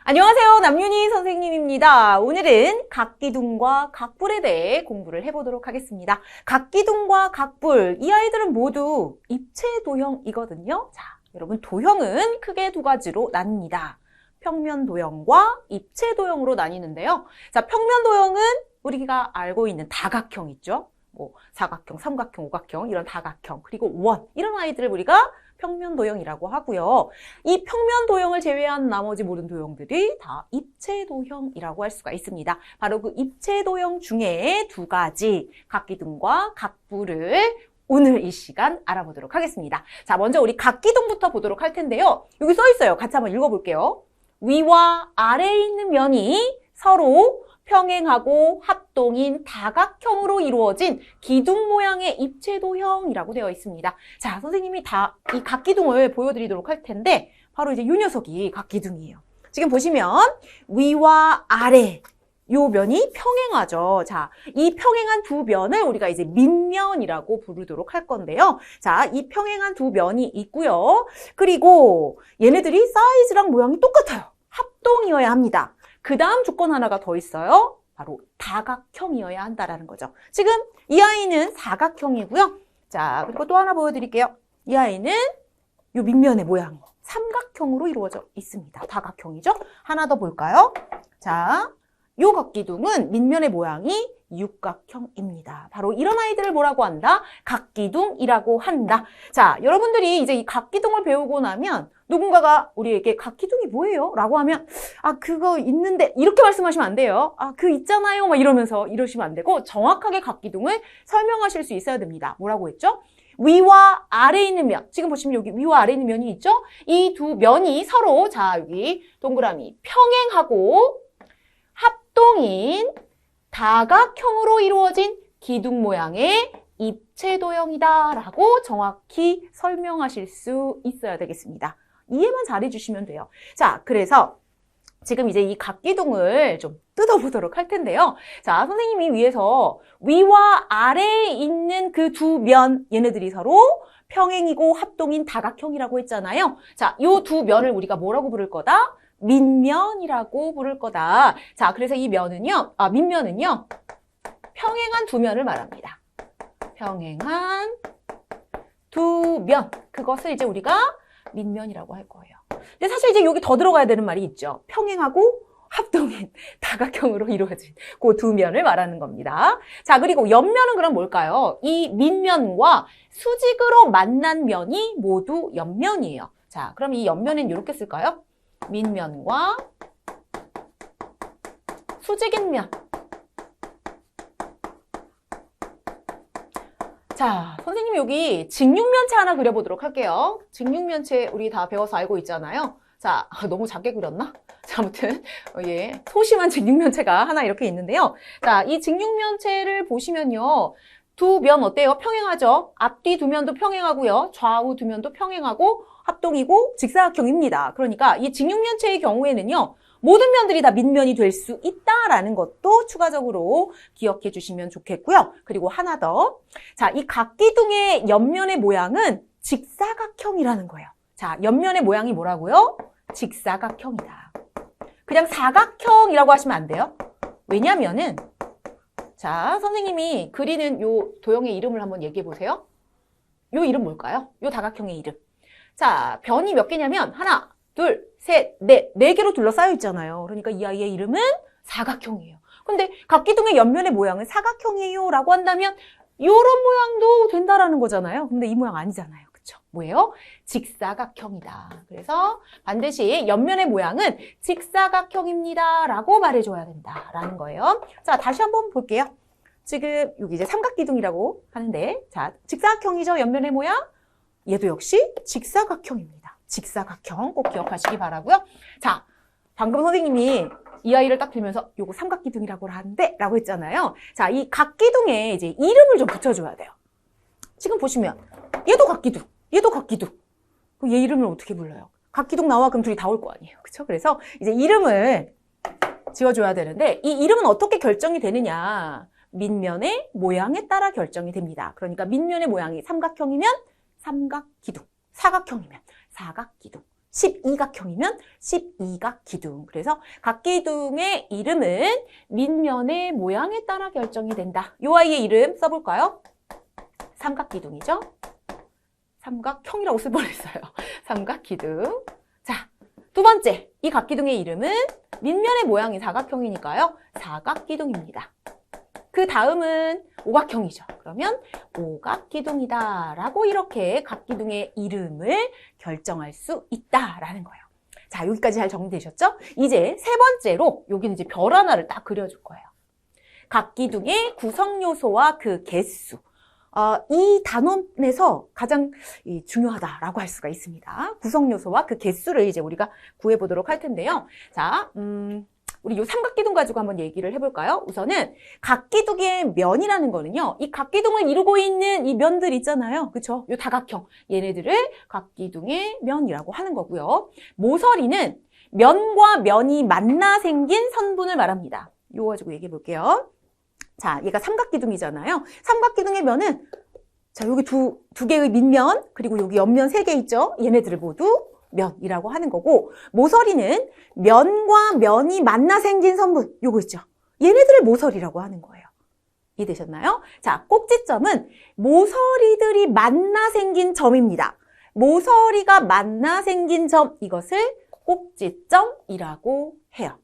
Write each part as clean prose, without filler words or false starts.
안녕하세요. 남윤희 선생님입니다. 오늘은 각기둥과 각불에 대해 공부를 해보도록 하겠습니다. 각기둥과 각불, 이 아이들은 모두 입체도형이거든요. 자, 여러분 도형은 크게 두 가지로 나뉩니다. 평면도형과 입체도형으로 나뉘는데요. 자, 평면도형은 우리가 알고 있는 다각형 있죠? 뭐 사각형, 삼각형, 오각형 이런 다각형, 그리고 원 이런 아이들을 우리가 평면도형이라고 하고요. 이 평면도형을 제외한 나머지 모든 도형들이 다 입체도형이라고 할 수가 있습니다. 바로 그 입체도형 중에 두 가지 각기둥과 각불을 오늘 이 시간 알아보도록 하겠습니다. 자, 먼저 우리 각기둥부터 보도록 할 텐데요. 여기 써 있어요. 같이 한번 읽어볼게요. 위와 아래에 있는 면이 서로 평행하고 합동인 다각형으로 이루어진 기둥 모양의 입체도형이라고 되어 있습니다. 자, 선생님이 이 각기둥을 보여드리도록 할 텐데 바로 이제 이 녀석이 각기둥이에요. 지금 보시면 위와 아래 요 면이 평행하죠. 자, 이 평행한 두 면을 우리가 이제 밑면이라고 부르도록 할 건데요. 자, 이 평행한 두 면이 있고요. 그리고 얘네들이 사이즈랑 모양이 똑같아요. 합동이어야 합니다. 그 다음 조건 하나가 더 있어요. 바로 다각형이어야 한다라는 거죠. 지금 이 아이는 사각형이고요. 자, 그리고 또 하나 보여드릴게요. 이 아이는 이 밑면의 모양이 삼각형으로 이루어져 있습니다. 다각형이죠. 하나 더 볼까요? 자, 이 각기둥은 밑면의 모양이 육각형입니다. 바로 이런 아이들을 뭐라고 한다? 각기둥이라고 한다. 자, 여러분들이 이제 이 각기둥을 배우고 나면 누군가가 우리에게 각기둥이 뭐예요? 라고 하면 그거 있는데 이렇게 말씀하시면 안 돼요. 그 있잖아요. 막 이러면서 이러시면 안 되고 정확하게 각기둥을 설명하실 수 있어야 됩니다. 뭐라고 했죠? 위와 아래에 있는 면. 지금 보시면 여기 위와 아래에 있는 면이 있죠? 이 두 면이 서로 자, 여기 동그라미 평행하고 합동인 다각형으로 이루어진 기둥 모양의 입체도형이다라고 정확히 설명하실 수 있어야 되겠습니다. 이해만 잘 해주시면 돼요. 자, 그래서 지금 이제 이 각기둥을 좀 뜯어보도록 할 텐데요. 자, 선생님이 위에서 위와 아래에 있는 그 두 면, 얘네들이 서로 평행이고 합동인 다각형이라고 했잖아요. 자, 이 두 면을 우리가 뭐라고 부를 거다? 밑면이라고 부를 거다. 자, 그래서 이 면은요, 밑면은요, 평행한 두 면을 말합니다. 평행한 두 면. 그것을 이제 우리가 밑면이라고 할 거예요. 근데 사실 이제 여기 더 들어가야 되는 말이 있죠. 평행하고 합동인 다각형으로 이루어진 그 두 면을 말하는 겁니다. 자, 그리고 옆면은 그럼 뭘까요? 이 밑면과 수직으로 만난 면이 모두 옆면이에요. 자, 그럼 이 옆면은 이렇게 쓸까요? 밑면과 수직인 면. 자, 선생님 여기 직육면체 하나 그려보도록 할게요. 직육면체 우리 다 배워서 알고 있잖아요. 자, 너무 작게 그렸나? 자, 아무튼 소심한 직육면체가 하나 이렇게 있는데요. 자, 이 직육면체를 보시면요. 두 면 어때요? 평행하죠? 앞뒤 두 면도 평행하고요. 좌우 두 면도 평행하고 합동이고 직사각형입니다. 그러니까 이 직육면체의 경우에는요. 모든 면들이 다 밑면이 될 수 있다라는 것도 추가적으로 기억해 주시면 좋겠고요. 그리고 하나 더. 자, 이 각기둥의 옆면의 모양은 직사각형이라는 거예요. 자, 옆면의 모양이 뭐라고요? 직사각형이다. 그냥 사각형이라고 하시면 안 돼요. 왜냐면은 자, 선생님이 그리는 요 도형의 이름을 한번 얘기해 보세요. 요 이름 뭘까요? 요 다각형의 이름. 자, 변이 몇 개냐면 하나, 둘, 셋, 넷, 네 개로 둘러싸여 있잖아요. 그러니까 이 아이의 이름은 사각형이에요. 근데 각기둥의 옆면의 모양은 사각형이에요 라고 한다면 이런 모양도 된다라는 거잖아요. 근데 이 모양 아니잖아요. 그쵸? 뭐예요? 직사각형이다. 그래서 반드시 옆면의 모양은 직사각형입니다 라고 말해줘야 된다라는 거예요. 자, 다시 한번 볼게요. 지금 여기 이제 삼각기둥이라고 하는데 자, 직사각형이죠? 옆면의 모양? 얘도 역시 직사각형입니다. 직사각형 꼭 기억하시기 바라고요. 자, 방금 선생님이 이 아이를 딱 들면서 요거 삼각기둥이라고 하는데 라고 했잖아요. 자, 이 각기둥에 이제 이름을 좀 붙여줘야 돼요. 지금 보시면 얘도 각기둥, 얘도 각기둥. 얘 이름을 어떻게 불러요? 각기둥 나와 그럼 둘이 다 올 거 아니에요. 그쵸? 그래서 이제 이름을 지어줘야 되는데 이 이름은 어떻게 결정이 되느냐? 밑면의 모양에 따라 결정이 됩니다. 그러니까 밑면의 모양이 삼각형이면 삼각기둥, 사각형이면 사각기둥. 12각형이면 12각 기둥. 그래서 각 기둥의 이름은 밑면의 모양에 따라 결정이 된다. 이 아이의 이름 써볼까요? 삼각기둥이죠? 삼각형이라고 쓸 뻔했어요. 삼각기둥. 자, 두 번째, 이 각기둥의 이름은 밑면의 모양이 사각형이니까요. 사각기둥입니다. 그 다음은 오각형이죠. 그러면 오각기둥이다 라고 이렇게 각기둥의 이름을 결정할 수 있다라는 거예요. 자, 여기까지 잘 정리되셨죠? 이제 세 번째로 여기는 이제 별 하나를 딱 그려줄 거예요. 각기둥의 구성요소와 그 개수. 이 단원에서 가장 중요하다라고 할 수가 있습니다. 구성요소와 그 개수를 이제 우리가 구해보도록 할 텐데요. 자, 우리 이 삼각기둥 가지고 한번 얘기를 해볼까요? 우선은 각기둥의 면이라는 거는요. 이 각기둥을 이루고 있는 이 면들 있잖아요. 그쵸? 이 다각형. 얘네들을 각기둥의 면이라고 하는 거고요. 모서리는 면과 면이 만나 생긴 선분을 말합니다. 이거 가지고 얘기해 볼게요. 자, 얘가 삼각기둥이잖아요. 삼각기둥의 면은 자, 여기 두 개의 밑면, 그리고 여기 옆면 3개 있죠? 얘네들을 모두 면이라고 하는 거고, 모서리는 면과 면이 만나 생긴 선분, 요거 있죠? 얘네들을 모서리라고 하는 거예요. 이해되셨나요? 자, 꼭지점은 모서리들이 만나 생긴 점입니다. 모서리가 만나 생긴 점, 이것을 꼭지점이라고 해요.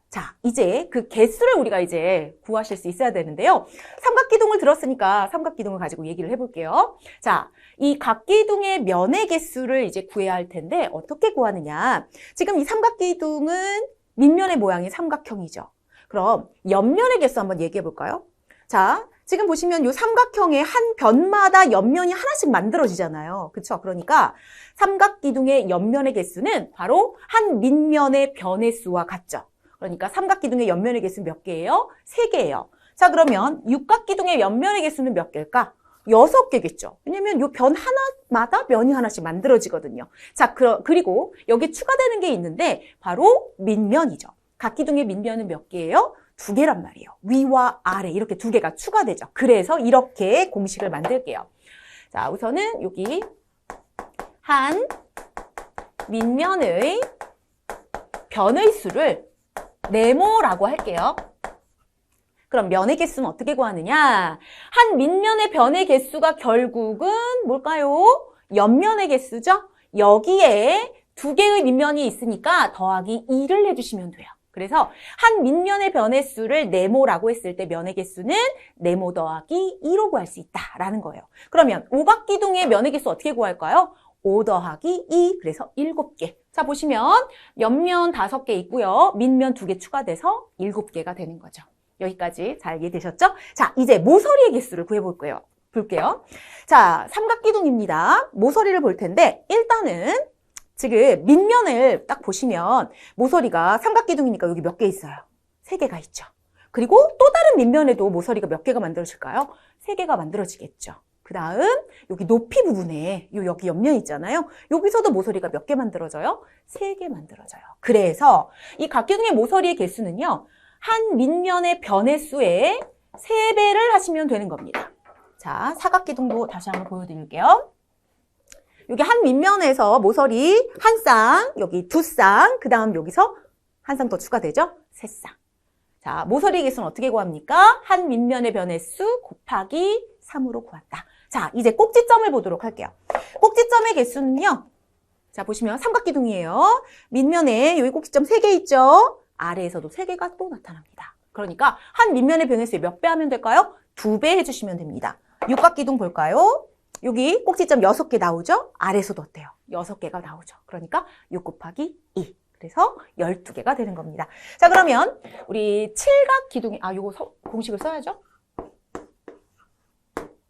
자, 이제 그 개수를 우리가 이제 구하실 수 있어야 되는데요. 삼각기둥을 들었으니까 삼각기둥을 가지고 얘기를 해볼게요. 자, 이 각기둥의 면의 개수를 이제 구해야 할 텐데 어떻게 구하느냐. 지금 이 삼각기둥은 밑면의 모양이 삼각형이죠. 그럼 옆면의 개수 한번 얘기해 볼까요? 자, 지금 보시면 이 삼각형의 한 변마다 옆면이 하나씩 만들어지잖아요. 그쵸? 그러니까 삼각기둥의 옆면의 개수는 바로 한 밑면의 변의 수와 같죠. 그러니까 삼각기둥의 옆면의 개수는 몇 개예요? 3개예요. 자, 그러면 육각기둥의 옆면의 개수는 몇 개일까? 6개겠죠. 왜냐면 이 변 하나마다 면이 하나씩 만들어지거든요. 자, 그리고 여기 추가되는 게 있는데 바로 밑면이죠. 각기둥의 밑면은 몇 개예요? 2개란 말이에요. 위와 아래 이렇게 2개가 추가되죠. 그래서 이렇게 공식을 만들게요. 자, 우선은 여기 한 밑면의 변의 수를 네모라고 할게요. 그럼 면의 개수는 어떻게 구하느냐? 한 밑면의 변의 개수가 결국은 뭘까요? 옆면의 개수죠? 여기에 2개의 밑면이 있으니까 더하기 2를 해주시면 돼요. 그래서 한 밑면의 변의 수를 네모라고 했을 때 면의 개수는 네모 더하기 2로 구할 수 있다라는 거예요. 그러면 오각기둥의 면의 개수 어떻게 구할까요? 5 더하기 2, 그래서 7개. 자, 보시면 옆면 5개 있고요. 밑면 2개 추가돼서 7개가 되는 거죠. 여기까지 잘 이해되셨죠? 자, 이제 모서리의 개수를 구해볼게요. 자, 삼각기둥입니다. 모서리를 볼 텐데 일단은 지금 밑면을 딱 보시면 모서리가 삼각기둥이니까 여기 몇 개 있어요? 3개가 있죠. 그리고 또 다른 밑면에도 모서리가 몇 개가 만들어질까요? 3개가 만들어지겠죠. 그 다음 여기 높이 부분에 여기 옆면 있잖아요. 여기서도 모서리가 몇 개 만들어져요? 3개 만들어져요. 그래서 이 각기둥의 모서리의 개수는요. 한 밑면의 변의 수의 3배를 하시면 되는 겁니다. 자, 사각기둥도 다시 한번 보여드릴게요. 여기 한 밑면에서 모서리 한 쌍, 여기 2쌍, 그 다음 여기서 한 쌍 더 추가되죠? 3쌍. 자, 모서리의 개수는 어떻게 구합니까? 한 밑면의 변의 수 곱하기 3으로 구한다. 자, 이제 꼭지점을 보도록 할게요. 꼭지점의 개수는요. 자, 보시면 삼각기둥이에요. 밑면에 여기 꼭지점 3개 있죠? 아래에서도 3개가 또 나타납니다. 그러니까 한 밑면의 변의 수에 몇 배 하면 될까요? 2배 해주시면 됩니다. 육각기둥 볼까요? 여기 꼭지점 6개 나오죠? 아래에서도 어때요? 6개가 나오죠. 그러니까 6 곱하기 2. 그래서 12개가 되는 겁니다. 자, 그러면 우리 칠각기둥이, 요거 공식을 써야죠.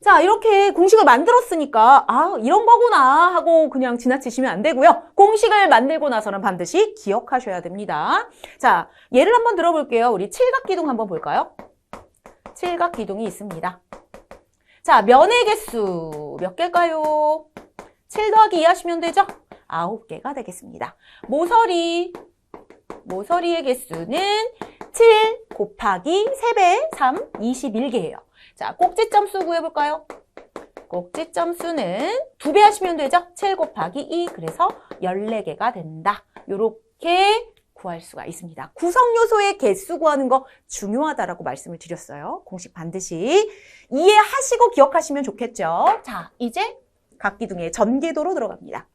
자, 이렇게 공식을 만들었으니까 이런 거구나 하고 그냥 지나치시면 안 되고요. 공식을 만들고 나서는 반드시 기억하셔야 됩니다. 자, 예를 한번 들어볼게요. 우리 칠각기둥 한번 볼까요? 칠각기둥이 있습니다. 자, 면의 개수 몇 개일까요? 7 더하기 2 하시면 되죠? 9개가 되겠습니다. 모서리의 개수는 7 곱하기 3배 3, 21개예요. 자, 꼭지점 수 구해볼까요? 꼭지점 수는 2배 하시면 되죠? 7 곱하기 2, 그래서 14개가 된다. 요렇게 구할 수가 있습니다. 구성 요소의 개수 구하는 거 중요하다라고 말씀을 드렸어요. 공식 반드시 이해하시고 기억하시면 좋겠죠? 자, 이제 각기둥의 전개도로 들어갑니다.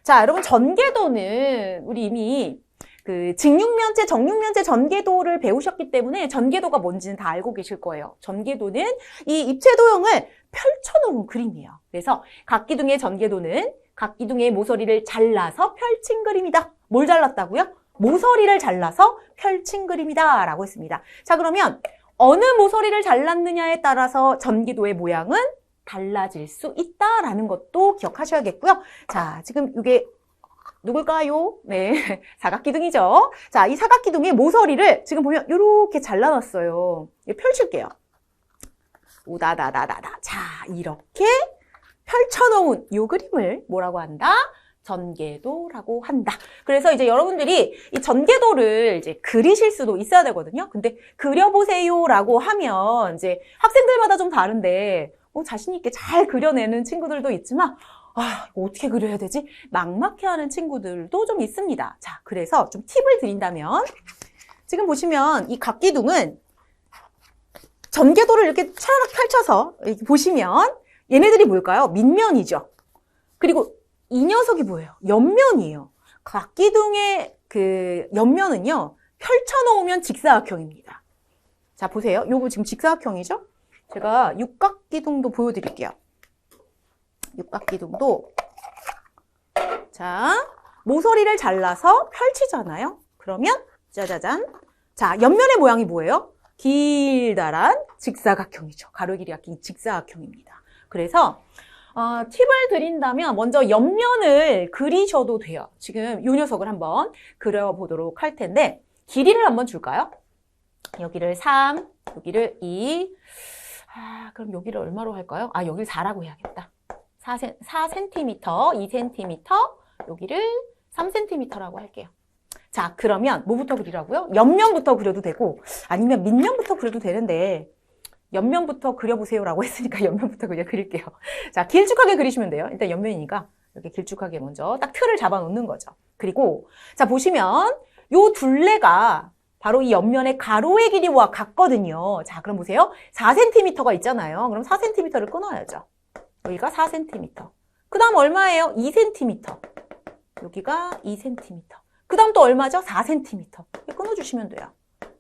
자, 여러분 전개도는 우리 이미 그 직육면체, 정육면체 전개도를 배우셨기 때문에 전개도가 뭔지는 다 알고 계실 거예요. 전개도는 이 입체 도형을 펼쳐놓은 그림이에요. 그래서 각기둥의 전개도는 각기둥의 모서리를 잘라서 펼친 그림이다. 뭘 잘랐다고요? 모서리를 잘라서 펼친 그림이다 라고 했습니다. 자, 그러면 어느 모서리를 잘랐느냐에 따라서 전개도의 모양은 달라질 수 있다라는 것도 기억하셔야겠고요. 자, 지금 이게 누굴까요? 네, 사각기둥이죠. 자, 이 사각기둥의 모서리를 지금 보면 이렇게 잘라놨어요. 펼칠게요. 우다다다다다. 자, 이렇게 펼쳐놓은 이 그림을 뭐라고 한다? 전개도라고 한다. 그래서 이제 여러분들이 이 전개도를 이제 그리실 수도 있어야 되거든요. 근데 그려보세요라고 하면 이제 학생들마다 좀 다른데 자신 있게 잘 그려내는 친구들도 있지만 이거 어떻게 그려야 되지? 막막해하는 친구들도 좀 있습니다. 자, 그래서 좀 팁을 드린다면 지금 보시면 이 각기둥은 전개도를 이렇게 차라락 펼쳐서 이렇게 보시면 얘네들이 뭘까요? 밑면이죠. 그리고 이 녀석이 뭐예요? 옆면이에요. 각기둥의 그 옆면은요, 펼쳐놓으면 직사각형입니다. 자, 보세요. 요거 지금 직사각형이죠? 제가 육각기둥도 보여드릴게요. 육각기둥도. 자, 모서리를 잘라서 펼치잖아요? 그러면, 짜자잔. 자, 옆면의 모양이 뭐예요? 길다란 직사각형이죠. 가로 길이가 긴 직사각형입니다. 그래서, 팁을 드린다면 먼저 옆면을 그리셔도 돼요. 지금 이 녀석을 한번 그려보도록 할 텐데 길이를 한번 줄까요? 여기를 3, 여기를 2. 그럼 여기를 얼마로 할까요? 여기를 4라고 해야겠다. 4cm, 2cm, 여기를 3cm라고 할게요. 자, 그러면 뭐부터 그리라고요? 옆면부터 그려도 되고 아니면 밑면부터 그려도 되는데 옆면부터 그려보세요라고 했으니까 옆면부터 그냥 그릴게요. 자, 길쭉하게 그리시면 돼요. 일단 옆면이니까 이렇게 길쭉하게 먼저 딱 틀을 잡아 놓는 거죠. 그리고 자, 보시면 요 둘레가 바로 이 옆면의 가로의 길이와 같거든요. 자, 그럼 보세요. 4cm가 있잖아요. 그럼 4cm를 끊어야죠. 여기가 4cm. 그 다음 얼마예요? 2cm. 여기가 2cm. 그 다음 또 얼마죠? 4cm. 끊어주시면 돼요.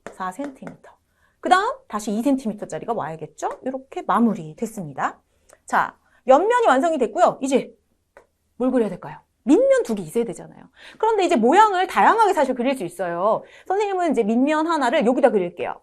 4cm. 그 다음 다시 2cm짜리가 와야겠죠? 이렇게 마무리 됐습니다. 자, 옆면이 완성이 됐고요. 이제 뭘 그려야 될까요? 밑면 2개 있어야 되잖아요. 그런데 이제 모양을 다양하게 사실 그릴 수 있어요. 선생님은 이제 밑면 하나를 여기다 그릴게요.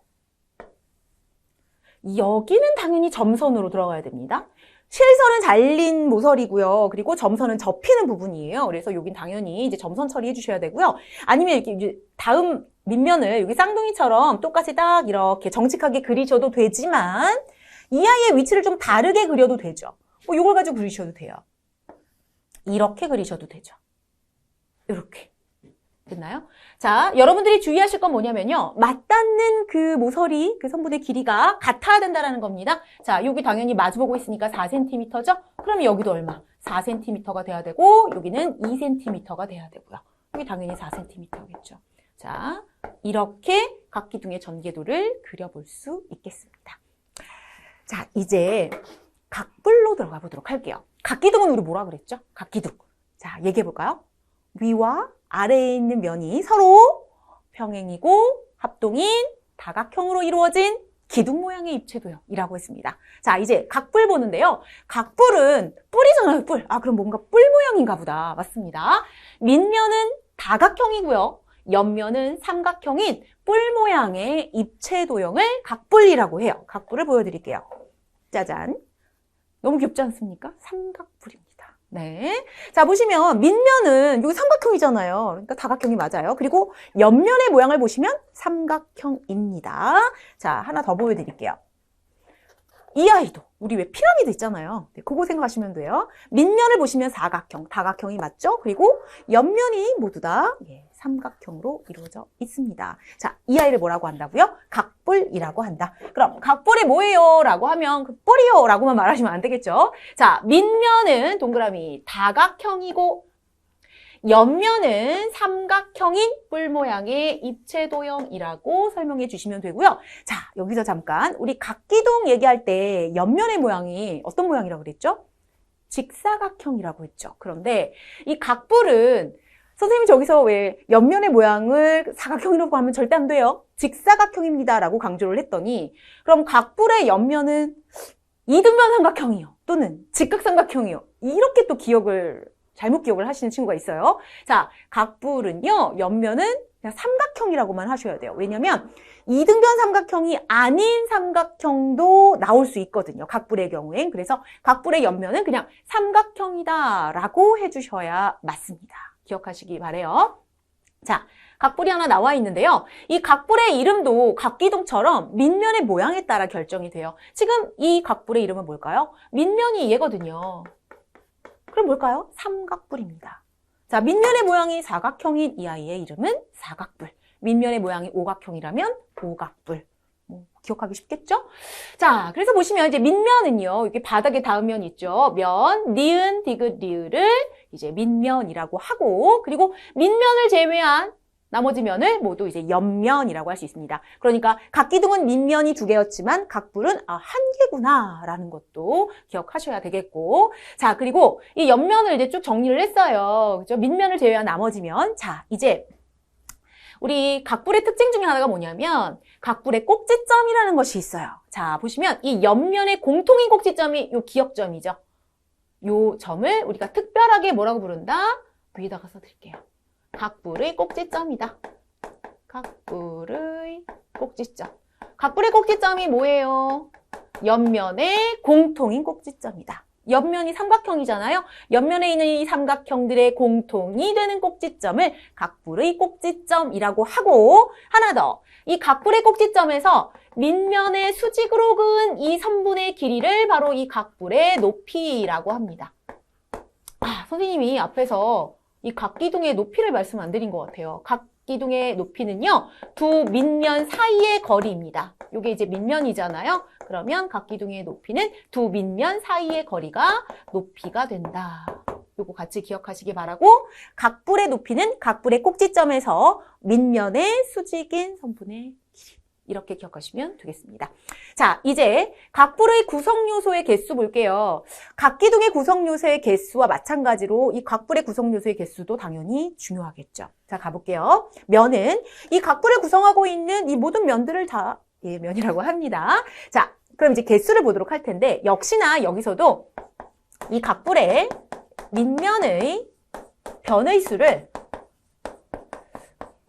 여기는 당연히 점선으로 들어가야 됩니다. 실선은 잘린 모서리고요. 그리고 점선은 접히는 부분이에요. 그래서 여긴 당연히 이제 점선 처리해 주셔야 되고요. 아니면 이렇게 이제 다음 밑면을 여기 쌍둥이처럼 똑같이 딱 이렇게 정직하게 그리셔도 되지만 이 아이의 위치를 좀 다르게 그려도 되죠. 이걸 가지고 그리셔도 돼요. 이렇게 그리셔도 되죠. 이렇게. 됐나요? 자, 여러분들이 주의하실 건 뭐냐면요. 맞닿는 그 모서리, 그 선분의 길이가 같아야 된다는 겁니다. 자, 여기 당연히 마주보고 있으니까 4cm죠? 그럼 여기도 얼마? 4cm가 돼야 되고, 여기는 2cm가 돼야 되고요. 여기 당연히 4cm겠죠. 자, 이렇게 각기둥의 전개도를 그려볼 수 있겠습니다. 자, 이제 각불로 들어가 보도록 할게요. 각기둥은 우리 뭐라 그랬죠? 각기둥. 자, 얘기해 볼까요? 위와 아래에 있는 면이 서로 평행이고 합동인 다각형으로 이루어진 기둥 모양의 입체도형이라고 했습니다. 자, 이제 각불 보는데요. 각불은 뿔이잖아요, 뿔. 그럼 뭔가 뿔 모양인가 보다. 맞습니다. 밑면은 다각형이고요. 옆면은 삼각형인 뿔 모양의 입체도형을 각불이라고 해요. 각불을 보여드릴게요. 짜잔. 너무 귀엽지 않습니까? 삼각불입니다. 네. 자, 보시면 밑면은 여기 삼각형이잖아요. 그러니까 다각형이 맞아요. 그리고 옆면의 모양을 보시면 삼각형입니다. 자, 하나 더 보여드릴게요. 이 아이도 우리 왜 피라미드 있잖아요. 네, 그거 생각하시면 돼요. 밑면을 보시면 사각형, 다각형이 맞죠? 그리고 옆면이 모두 다 삼각형으로 이루어져 있습니다. 자, 이 아이를 뭐라고 한다고요? 각뿔이라고 한다. 그럼 각뿔이 뭐예요? 라고 하면 그 뿔이요 라고만 말하시면 안 되겠죠? 자, 밑면은 동그라미 다각형이고 옆면은 삼각형인 뿔 모양의 입체도형이라고 설명해 주시면 되고요. 자, 여기서 잠깐 우리 각기둥 얘기할 때 옆면의 모양이 어떤 모양이라고 그랬죠? 직사각형이라고 했죠. 그런데 이 각뿔은 선생님이 저기서 왜 옆면의 모양을 사각형이라고 하면 절대 안 돼요. 직사각형입니다 라고 강조를 했더니 그럼 각뿔의 옆면은 이등변 삼각형이요. 또는 직각삼각형이요. 이렇게 또 잘못 기억을 하시는 친구가 있어요. 자, 각뿔은요, 옆면은 그냥 삼각형이라고만 하셔야 돼요. 왜냐면 이등변 삼각형이 아닌 삼각형도 나올 수 있거든요. 각뿔의 경우엔. 그래서 각뿔의 옆면은 그냥 삼각형이다라고 해주셔야 맞습니다. 기억하시기 바래요. 자, 각뿔이 하나 나와 있는데요. 이 각뿔의 이름도 각기둥처럼 밑면의 모양에 따라 결정이 돼요. 지금 이 각뿔의 이름은 뭘까요? 밑면이 얘거든요. 그럼 뭘까요? 삼각뿔입니다. 자, 밑면의 모양이 사각형인 이 아이의 이름은 사각뿔. 밑면의 모양이 오각형이라면 오각뿔. 기억하기 쉽겠죠? 자, 그래서 보시면 이제 밑면은요, 이렇게 바닥에 닿은 면 있죠. 면, 니은, 디귿, 리을을 이제 밑면이라고 하고, 그리고 밑면을 제외한 나머지 면을 모두 이제 옆면이라고 할 수 있습니다. 그러니까 각기둥은 밑면이 2개였지만 각뿔은 한 개구나라는 것도 기억하셔야 되겠고, 자, 그리고 이 옆면을 이제 쭉 정리를 했어요. 그죠? 밑면을 제외한 나머지 면. 자, 이제 우리 각뿔의 특징 중에 하나가 뭐냐면 각뿔의 꼭지점이라는 것이 있어요. 자, 보시면 이 옆면의 공통인 꼭지점이 요 기역점이죠. 요 점을 우리가 특별하게 뭐라고 부른다? 위에다가 써드릴게요. 각뿔의 꼭지점이다. 각뿔의 꼭지점. 각뿔의 꼭지점이 뭐예요? 옆면의 공통인 꼭지점이다. 옆면이 삼각형이잖아요. 옆면에 있는 이 삼각형들의 공통이 되는 꼭지점을 각뿔의 꼭지점이라고 하고, 하나 더. 이 각뿔의 꼭지점에서 밑면의 수직으로 그은 이 선분의 길이를 바로 이 각뿔의 높이라고 합니다. 선생님이 앞에서 이 각기둥의 높이를 말씀 안 드린 것 같아요. 각기둥의 높이는요, 두 밑면 사이의 거리입니다. 이게 이제 밑면이잖아요. 그러면 각기둥의 높이는 두 밑면 사이의 거리가 높이가 된다. 요거 같이 기억하시기 바라고, 각뿔의 높이는 각뿔의 꼭지점에서 밑면의 수직인 선분의 길이. 이렇게 기억하시면 되겠습니다. 자, 이제 각뿔의 구성요소의 개수 볼게요. 각기둥의 구성요소의 개수와 마찬가지로 이 각뿔의 구성요소의 개수도 당연히 중요하겠죠. 자, 가볼게요. 면은 이 각뿔을 구성하고 있는 이 모든 면들을 다 면이라고 합니다. 자, 그럼 이제 개수를 보도록 할 텐데, 역시나 여기서도 이 각뿔의 밑면의 변의 수를,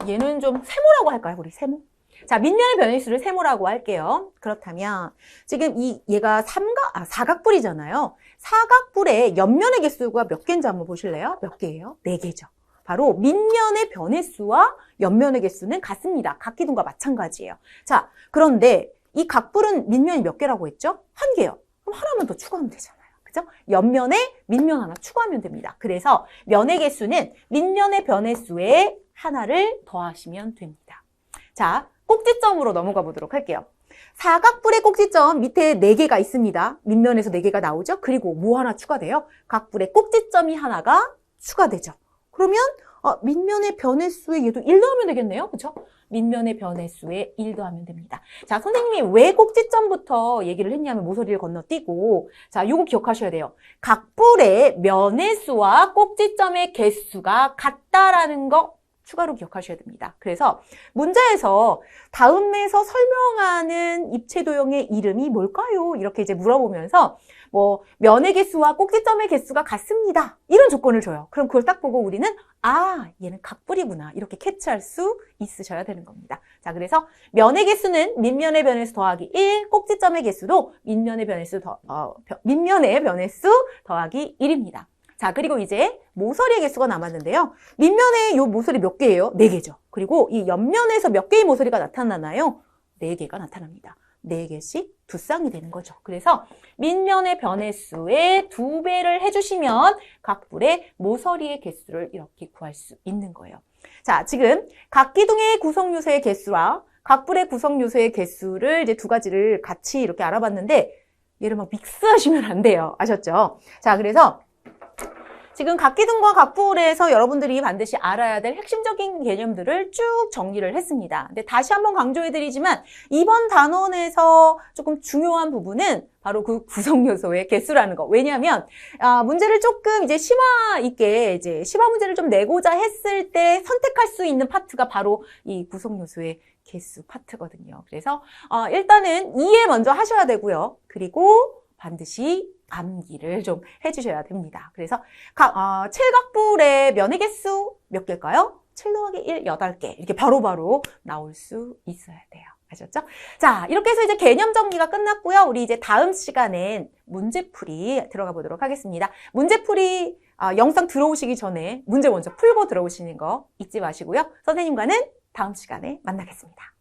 얘는 좀 세모라고 할까요? 우리 세모? 자, 밑면의 변의 수를 세모라고 할게요. 그렇다면 지금 얘가 사각뿔이잖아요. 사각뿔의 옆면의 개수가 몇 개인지 한번 보실래요? 몇 개예요? 4개죠. 바로 밑면의 변의 수와 옆면의 개수는 같습니다. 각기둥과 마찬가지예요. 자, 그런데 이 각뿔은 밑면이 몇 개라고 했죠? 1개요. 그럼 하나만 더 추가하면 되잖아요. 그죠? 옆면에 밑면 하나 추가하면 됩니다. 그래서 면의 개수는 밑면의 변의 수에 하나를 더하시면 됩니다. 자, 꼭지점으로 넘어가 보도록 할게요. 사각뿔의 꼭지점 밑에 4개가 있습니다. 밑면에서 4개가 나오죠? 그리고 뭐 하나 추가돼요? 각뿔의 꼭지점이 하나가 추가되죠. 그러면 밑면의 변의 수에 얘도 1 더하면 되겠네요. 그렇죠? 밑면의 변의 수에 1 더하면 됩니다. 자, 선생님이 왜 꼭지점부터 얘기를 했냐면 모서리를 건너뛰고, 자, 요거 기억하셔야 돼요. 각뿔의 면의 수와 꼭지점의 개수가 같다라는 거 추가로 기억하셔야 됩니다. 그래서 문제에서 다음에서 설명하는 입체도형의 이름이 뭘까요? 이렇게 이제 물어보면서 뭐 면의 개수와 꼭지점의 개수가 같습니다. 이런 조건을 줘요. 그럼 그걸 딱 보고 우리는 얘는 각뿔이구나. 이렇게 캐치할 수 있으셔야 되는 겁니다. 자, 그래서 면의 개수는 밑면의 변의 수 더하기 1, 꼭지점의 개수도 밑면의 변의 수 더하기 1입니다. 자, 그리고 이제 모서리의 개수가 남았는데요. 밑면에 요 모서리 몇 개예요? 4개죠. 그리고 이 옆면에서 몇 개의 모서리가 나타나나요? 4개가 나타납니다. 4개씩 두 쌍이 되는 거죠. 그래서 밑면의 변의 수의 2배를 해주시면 각뿔의 모서리의 개수를 이렇게 구할 수 있는 거예요. 자, 지금 각기둥의 구성요소의 개수와 각불의 구성요소의 개수를 이제 두 가지를 같이 이렇게 알아봤는데 얘를 막 믹스하시면 안 돼요. 아셨죠? 자, 그래서 지금 각기둥과 각불에서 여러분들이 반드시 알아야 될 핵심적인 개념들을 쭉 정리를 했습니다. 근데 다시 한번 강조해드리지만 이번 단원에서 조금 중요한 부분은 바로 그 구성요소의 개수라는 거. 왜냐하면 문제를 조금 이제 심화 있게 이제 심화 문제를 좀 내고자 했을 때 선택할 수 있는 파트가 바로 이 구성요소의 개수 파트거든요. 그래서 일단은 이해 먼저 하셔야 되고요. 그리고 반드시 암기를 좀 해주셔야 됩니다. 그래서 칠각불의 면의 개수 몇 개일까요? 7 더하기 1, 8개. 이렇게 바로바로 나올 수 있어야 돼요. 아셨죠? 자, 이렇게 해서 이제 개념 정리가 끝났고요. 우리 이제 다음 시간엔 문제풀이 들어가 보도록 하겠습니다. 문제풀이 영상 들어오시기 전에 문제 먼저 풀고 들어오시는 거 잊지 마시고요. 선생님과는 다음 시간에 만나겠습니다.